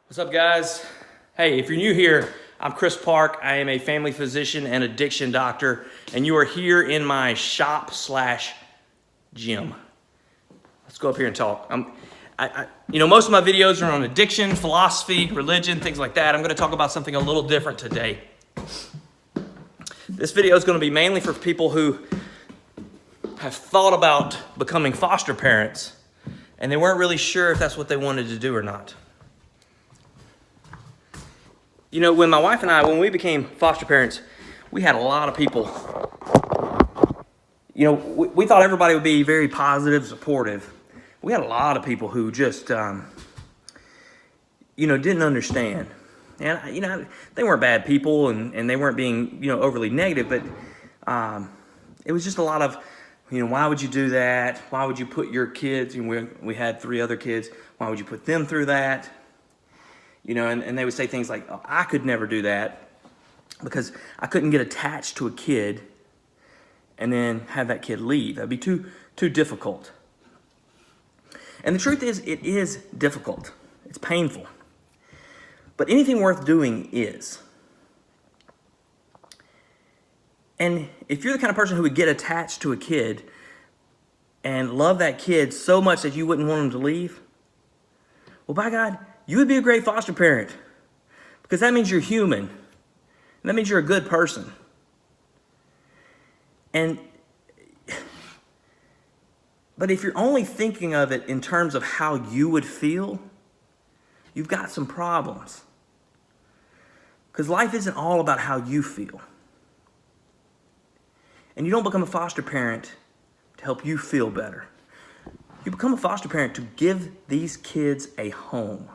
What's up, guys? Hey, if you're new here, I'm Chris Park. I am a family physician and addiction doctor, and you are here in my shop/gym. Let's go up here and talk. Most of my videos are on addiction, philosophy, religion, things like that. I'm going to talk about something a little different today. This video is going to be mainly for people who have thought about becoming foster parents, and they weren't really sure if that's what they wanted to do or not. You know, when my wife and I, when we became foster parents, we had a lot of people, we thought everybody would be very positive, supportive. We had a lot of people who just, didn't understand. And, they weren't bad people and they weren't being, overly negative, but it was just a lot of, why would you do that? Why would you put your kids, we had 3 other kids, why would you put them through that? And they would say things like, oh, I could never do that because I couldn't get attached to a kid and then have that kid leave. That'd be too difficult. And the truth is, it is difficult. It's painful. But anything worth doing is. And if you're the kind of person who would get attached to a kid and love that kid so much that you wouldn't want him to leave, well, by God, you would be a great foster parent because that means you're human. And that means you're a good person. But if you're only thinking of it in terms of how you would feel, you've got some problems. Because life isn't all about how you feel. And you don't become a foster parent to help you feel better. You become a foster parent to give these kids a home.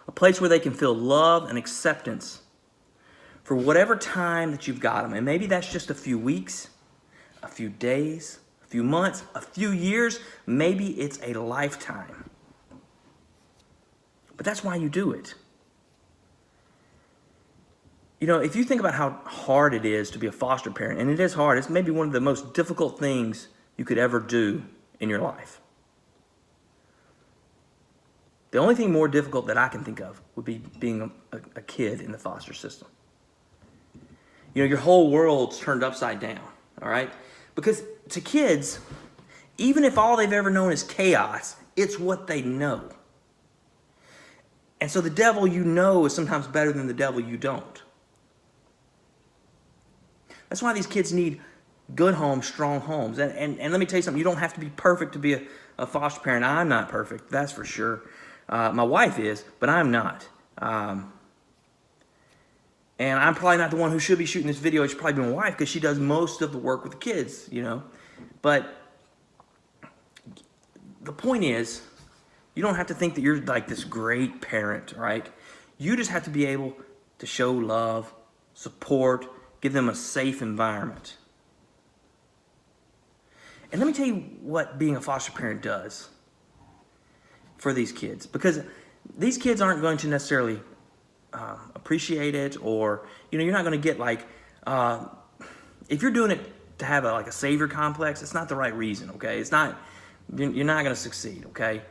A place where they can feel love and acceptance for whatever time that you've got them. And maybe that's just a few weeks, a few days, a few months, a few years. Maybe it's a lifetime. But that's why you do it. If you think about how hard it is to be a foster parent, and it is hard, it's maybe one of the most difficult things you could ever do in your life. The only thing more difficult that I can think of would be being a kid in the foster system. Your whole world's turned upside down, all right? Because to kids, even if all they've ever known is chaos, it's what they know. And so the devil you know is sometimes better than the devil you don't. That's why these kids need good homes, strong homes. And let me tell you something, you don't have to be perfect to be a foster parent. I'm not perfect, that's for sure. My wife is, but I'm not. And I'm probably not the one who should be shooting this video. It should probably be my wife because she does most of the work with the kids, But the point is, you don't have to think that you're like this great parent, right? You just have to be able to show love, support, give them a safe environment. And let me tell you what being a foster parent does for these kids, because these kids aren't going to necessarily appreciate it, or you're not going to get if you're doing it to have a savior complex, it's not the right reason. Okay, it's not. You're not going to succeed. Okay,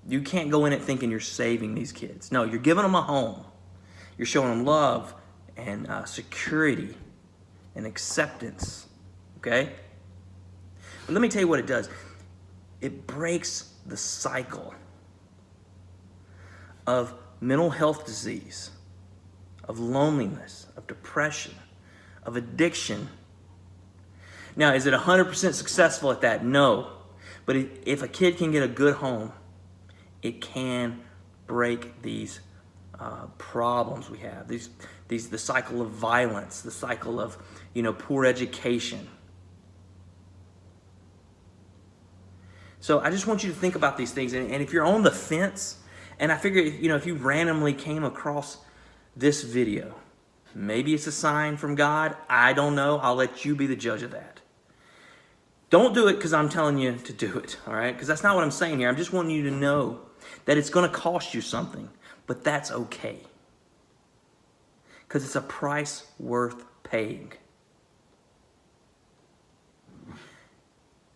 you can't go in it thinking you're saving these kids. No, you're giving them a home. You're showing them love and security and acceptance. Okay, but let me tell you what it does. It breaks the cycle of mental health disease, of loneliness, of depression, of addiction. Now, is it 100% successful at that? No. But if a kid can get a good home, it can break these problems we have. The cycle of violence, the cycle of poor education. So I just want you to think about these things. And if you're on the fence, and I figure, if you randomly came across this video, maybe it's a sign from God. I don't know. I'll let you be the judge of that. Don't do it because I'm telling you to do it, all right? Because that's not what I'm saying here. I'm just wanting you to know that it's going to cost you something, but that's okay. Because it's a price worth paying.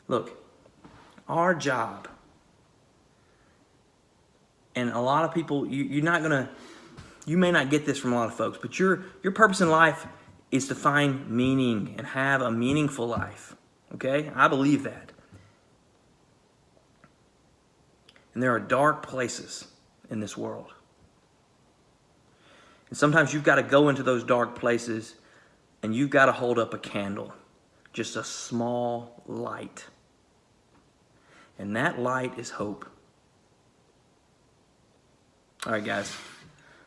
Look, our job And a lot of people, you may not get this from a lot of folks, but your purpose in life is to find meaning and have a meaningful life. Okay? I believe that. And there are dark places in this world. And sometimes you've got to go into those dark places and you've got to hold up a candle, just a small light. And that light is hope. All right, guys.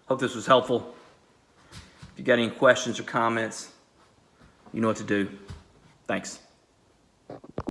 Hope this was helpful. If you got any questions or comments, you know what to do. Thanks.